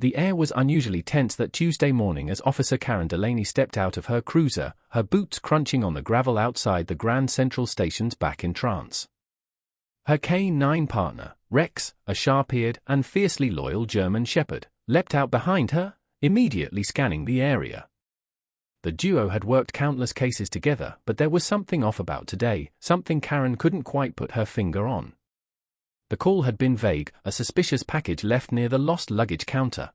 The air was unusually tense that Tuesday morning as Officer Karen Delaney stepped out of her cruiser, her boots crunching on the gravel outside the Grand Central Station's back entrance. Her K-9 partner, Rex, a sharp-eared and fiercely loyal German shepherd, leapt out behind her, immediately scanning the area. The duo had worked countless cases together, but there was something off about today, something Karen couldn't quite put her finger on. The call had been vague, a suspicious package left near the lost luggage counter.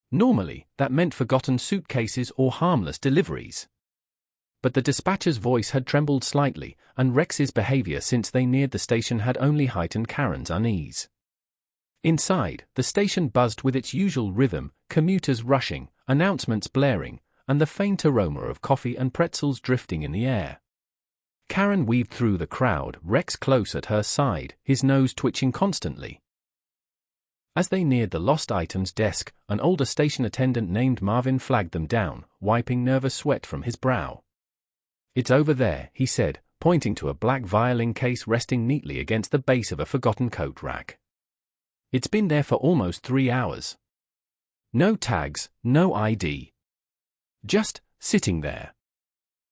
Normally, that meant forgotten suitcases or harmless deliveries. But the dispatcher's voice had trembled slightly, and Rex's behavior since they neared the station had only heightened Karen's unease. Inside, the station buzzed with its usual rhythm, commuters rushing, announcements blaring, and the faint aroma of coffee and pretzels drifting in the air. Karen weaved through the crowd, Rex close at her side, his nose twitching constantly. As they neared the lost items desk, an older station attendant named Marvin flagged them down, wiping nervous sweat from his brow. "It's over there," he said, pointing to a black violin case resting neatly against the base of a forgotten coat rack. "It's been there for almost 3 hours. No tags, no ID. Just sitting there."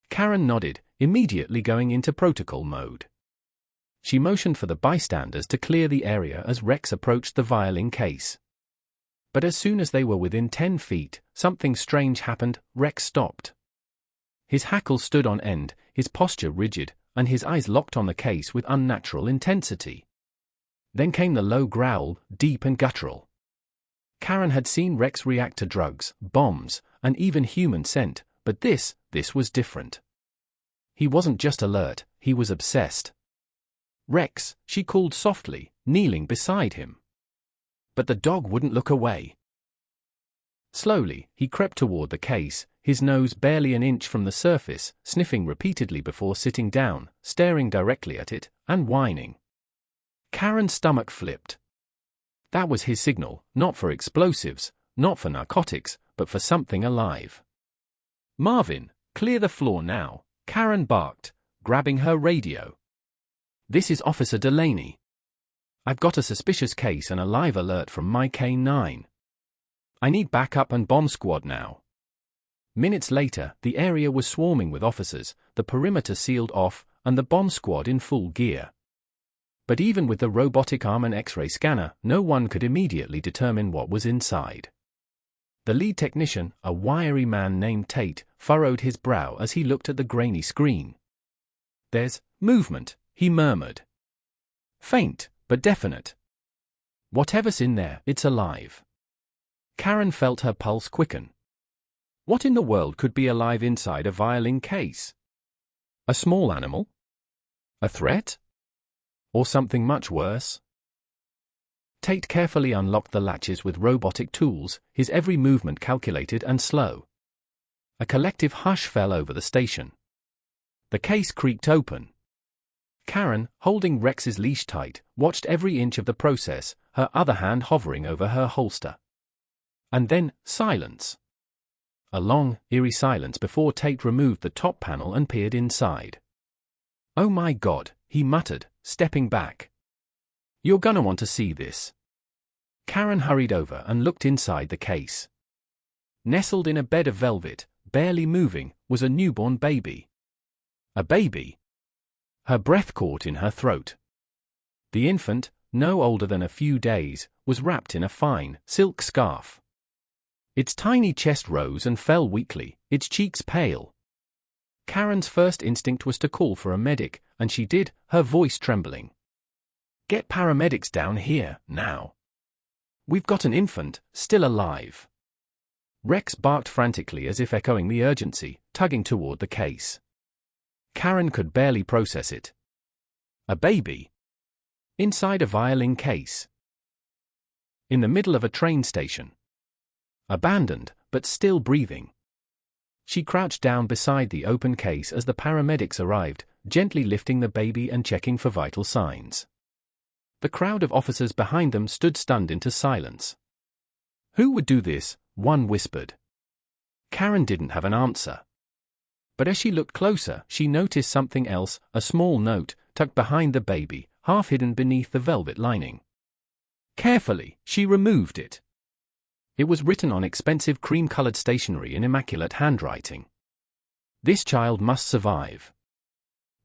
Karen nodded, immediately going into protocol mode. She motioned for the bystanders to clear the area as Rex approached the violin case. But as soon as they were within 10 feet, something strange happened. Rex stopped. His hackles stood on end, his posture rigid, and his eyes locked on the case with unnatural intensity. Then came the low growl, deep and guttural. Karen had seen Rex react to drugs, bombs, and even human scent, but this was different. He wasn't just alert, he was obsessed. "Rex," she called softly, kneeling beside him. But the dog wouldn't look away. Slowly, he crept toward the case, his nose barely an inch from the surface, sniffing repeatedly before sitting down, staring directly at it, and whining. Karen's stomach flipped. That was his signal, not for explosives, not for narcotics, but for something alive. "Marvin, clear the floor now," Karen barked, grabbing her radio. "This is Officer Delaney. I've got a suspicious case and a live alert from my K-9. I need backup and bomb squad now." Minutes later, the area was swarming with officers, the perimeter sealed off, and the bomb squad in full gear. But even with the robotic arm and X-ray scanner, no one could immediately determine what was inside. The lead technician, a wiry man named Tate, furrowed his brow as he looked at the grainy screen. "There's movement," he murmured. "Faint, but definite. Whatever's in there, it's alive." Karen felt her pulse quicken. What in the world could be alive inside a violin case? A small animal? A threat? Or something much worse? Tate carefully unlocked the latches with robotic tools, his every movement calculated and slow. A collective hush fell over the station. The case creaked open. Karen, holding Rex's leash tight, watched every inch of the process, her other hand hovering over her holster. And then, silence. A long, eerie silence before Tate removed the top panel and peered inside. "Oh my God," he muttered, stepping back. "You're gonna want to see this." Karen hurried over and looked inside the case. Nestled in a bed of velvet, barely moving, was a newborn baby. A baby. Her breath caught in her throat. The infant, no older than a few days, was wrapped in a fine, silk scarf. Its tiny chest rose and fell weakly, its cheeks pale. Karen's first instinct was to call for a medic, and she did, her voice trembling. "Get paramedics down here, now. We've got an infant, still alive." Rex barked frantically as if echoing the urgency, tugging toward the case. Karen could barely process it. A baby. Inside a violin case. In the middle of a train station. Abandoned, but still breathing. She crouched down beside the open case as the paramedics arrived, gently lifting the baby and checking for vital signs. The crowd of officers behind them stood stunned into silence. "Who would do this?" one whispered. Karen didn't have an answer. But as she looked closer, she noticed something else, a small note, tucked behind the baby, half hidden beneath the velvet lining. Carefully, she removed it. It was written on expensive cream-colored stationery in immaculate handwriting. This child must survive.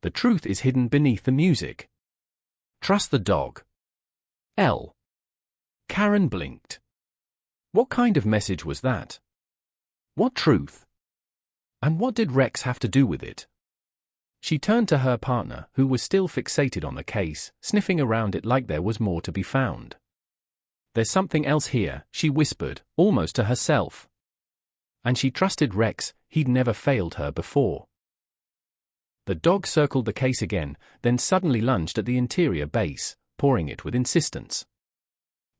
The truth is hidden beneath the music. Trust the dog. L. Karen blinked. What kind of message was that? What truth? And what did Rex have to do with it? She turned to her partner, who was still fixated on the case, sniffing around it like there was more to be found. There's something else here, she whispered, almost to herself. And she trusted Rex, he'd never failed her before. The dog circled the case again, then suddenly lunged at the interior base, pawing it with insistence.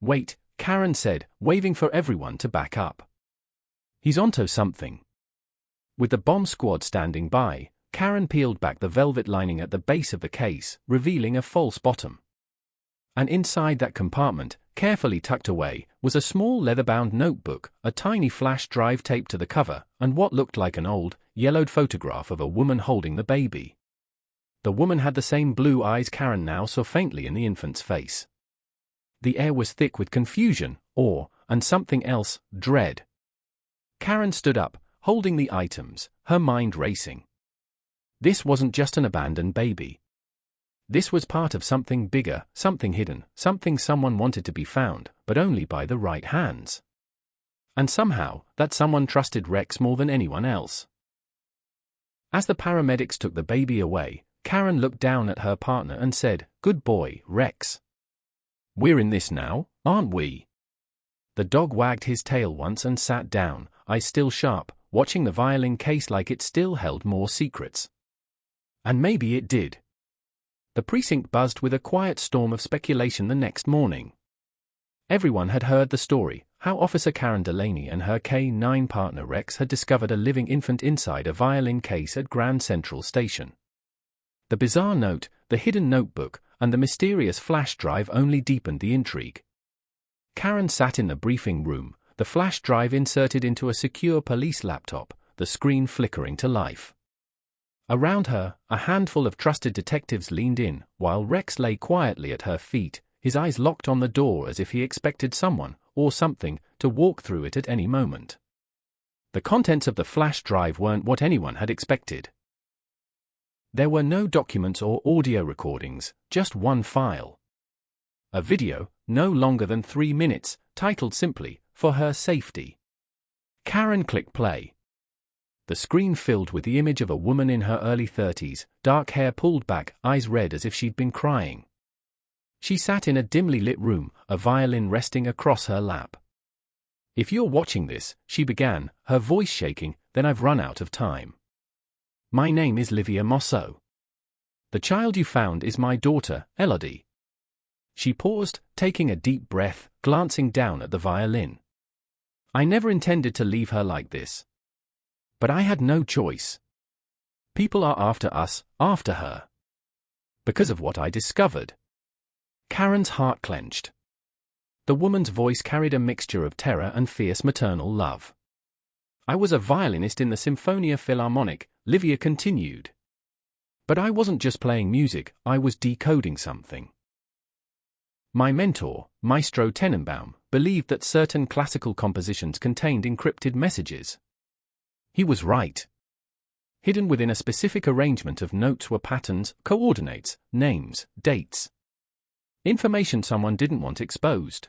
Wait, Karen said, waving for everyone to back up. He's onto something. With the bomb squad standing by, Karen peeled back the velvet lining at the base of the case, revealing a false bottom. And inside that compartment, carefully tucked away, was a small leather-bound notebook, a tiny flash drive taped to the cover, and what looked like an old, yellowed photograph of a woman holding the baby. The woman had the same blue eyes Karen now saw faintly in the infant's face. The air was thick with confusion, awe, and something else, dread. Karen stood up, holding the items, her mind racing. This wasn't just an abandoned baby. This was part of something bigger, something hidden, something someone wanted to be found, but only by the right hands. And somehow, that someone trusted Rex more than anyone else. As the paramedics took the baby away, Karen looked down at her partner and said, "Good boy, Rex. We're in this now, aren't we?" The dog wagged his tail once and sat down, eyes still sharp, watching the violin case like it still held more secrets. And maybe it did. The precinct buzzed with a quiet storm of speculation the next morning. Everyone had heard the story, how Officer Karen Delaney and her K-9 partner Rex had discovered a living infant inside a violin case at Grand Central Station. The bizarre note, the hidden notebook, and the mysterious flash drive only deepened the intrigue. Karen sat in the briefing room, the flash drive inserted into a secure police laptop, the screen flickering to life. Around her, a handful of trusted detectives leaned in, while Rex lay quietly at her feet, his eyes locked on the door as if he expected someone, or something, to walk through it at any moment. The contents of the flash drive weren't what anyone had expected. There were no documents or audio recordings, just one file. A video, no longer than 3 minutes, titled simply, "For Her Safety." Karen clicked play. The screen filled with the image of a woman in her early 30s, dark hair pulled back, eyes red as if she'd been crying. She sat in a dimly lit room, a violin resting across her lap. "If you're watching this," she began, her voice shaking, "then I've run out of time. My name is Livia Mosso. The child you found is my daughter, Elodie." She paused, taking a deep breath, glancing down at the violin. "I never intended to leave her like this. But I had no choice. People are after us, after her. Because of what I discovered." Karen's heart clenched. The woman's voice carried a mixture of terror and fierce maternal love. "I was a violinist in the Symphonia Philharmonic," Livia continued. "But I wasn't just playing music, I was decoding something. My mentor, Maestro Tenenbaum, believed that certain classical compositions contained encrypted messages. He was right. Hidden within a specific arrangement of notes were patterns, coordinates, names, dates. Information someone didn't want exposed."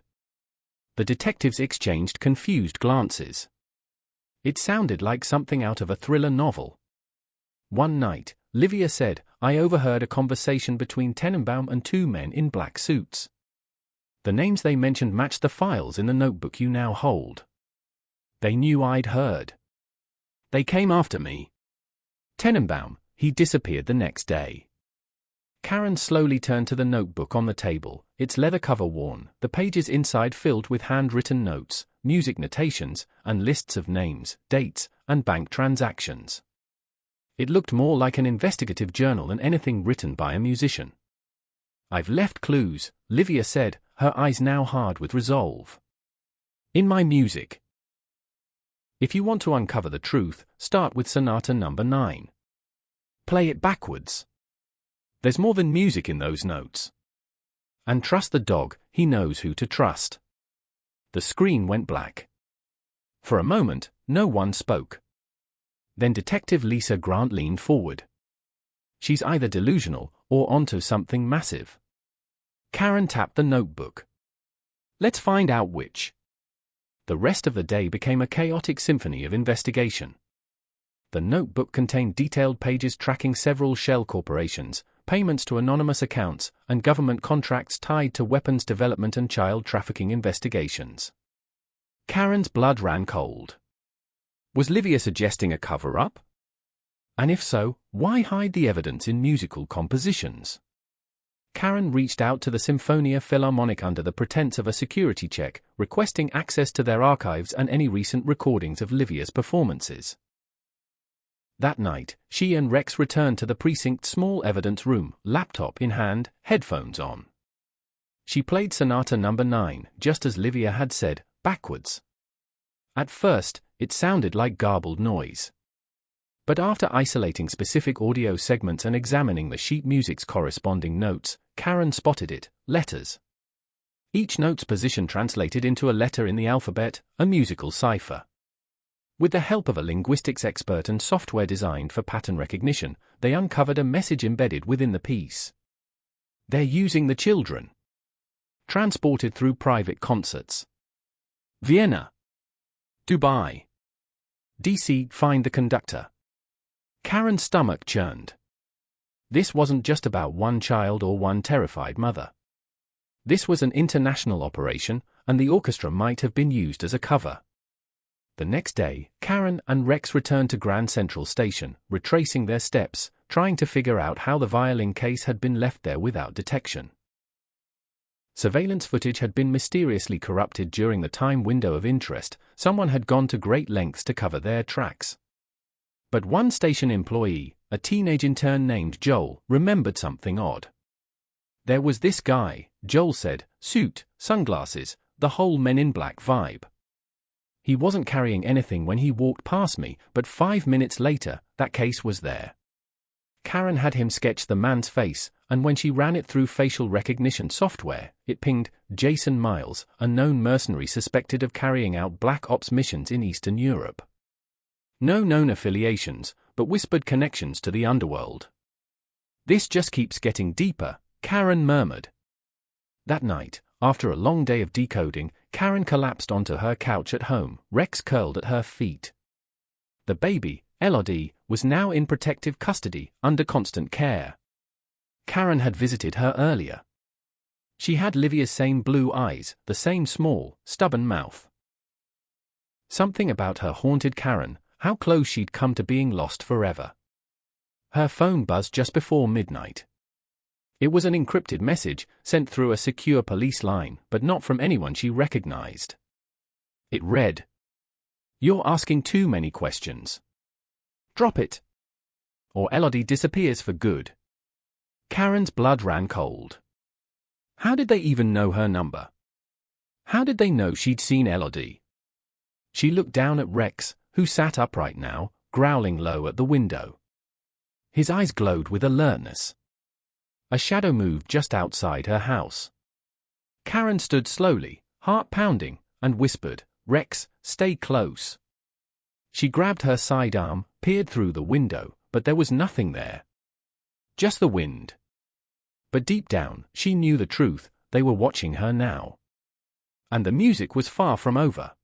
The detectives exchanged confused glances. It sounded like something out of a thriller novel. "One night," Livia said, "I overheard a conversation between Tenenbaum and 2 men in black suits. The names they mentioned matched the files in the notebook you now hold. They knew I'd heard. They came after me. Tenenbaum, he disappeared the next day." Karen slowly turned to the notebook on the table, its leather cover worn, the pages inside filled with handwritten notes, music notations, and lists of names, dates, and bank transactions. It looked more like an investigative journal than anything written by a musician. "I've left clues," Livia said, her eyes now hard with resolve. "In my music. If you want to uncover the truth, start with Sonata No. 9. Play it backwards. There's more than music in those notes. And trust the dog, he knows who to trust." The screen went black. For a moment, no one spoke. Then Detective Lisa Grant leaned forward. She's either delusional or onto something massive. Karen tapped the notebook. Let's find out which. The rest of the day became a chaotic symphony of investigation. The notebook contained detailed pages tracking several shell corporations, payments to anonymous accounts, and government contracts tied to weapons development and child trafficking investigations. Karen's blood ran cold. Was Livia suggesting a cover-up? And if so, why hide the evidence in musical compositions? Karen reached out to the Symphonia Philharmonic under the pretense of a security check, requesting access to their archives and any recent recordings of Livia's performances. That night, she and Rex returned to the precinct's small evidence room, laptop in hand, headphones on. She played Sonata No. 9, just as Livia had said, backwards. At first, it sounded like garbled noise. But after isolating specific audio segments and examining the sheet music's corresponding notes, Karen spotted it: letters. Each note's position translated into a letter in the alphabet, a musical cipher. With the help of a linguistics expert and software designed for pattern recognition, they uncovered a message embedded within the piece. They're using the children. Transported through private concerts. Vienna. Dubai. DC, find the conductor. Karen's stomach churned. This wasn't just about one child or one terrified mother. This was an international operation, and the orchestra might have been used as a cover. The next day, Karen and Rex returned to Grand Central Station, retracing their steps, trying to figure out how the violin case had been left there without detection. Surveillance footage had been mysteriously corrupted during the time window of interest. Someone had gone to great lengths to cover their tracks. But one station employee, a teenage intern named Joel, remembered something odd. There was this guy, Joel said, suit, sunglasses, the whole Men in Black vibe. He wasn't carrying anything when he walked past me, but 5 minutes later, that case was there. Karen had him sketch the man's face, and when she ran it through facial recognition software, it pinged Jason Miles, a known mercenary suspected of carrying out Black Ops missions in Eastern Europe. No known affiliations, but whispered connections to the underworld. This just keeps getting deeper, Karen murmured. That night, after a long day of decoding, Karen collapsed onto her couch at home, Rex curled at her feet. The baby, Elodie, was now in protective custody, under constant care. Karen had visited her earlier. She had Livia's same blue eyes, the same small, stubborn mouth. Something about her haunted Karen, how close she'd come to being lost forever. Her phone buzzed just before midnight. It was an encrypted message, sent through a secure police line, but not from anyone she recognized. It read, "You're asking too many questions. Drop it. Or Elodie disappears for good." Karen's blood ran cold. How did they even know her number? How did they know she'd seen Elodie? She looked down at Rex, who sat upright now, growling low at the window. His eyes glowed with alertness. A shadow moved just outside her house. Karen stood slowly, heart pounding, and whispered, "Rex, stay close." She grabbed her sidearm, peered through the window, but there was nothing there. Just the wind. But deep down, she knew the truth: they were watching her now. And the music was far from over.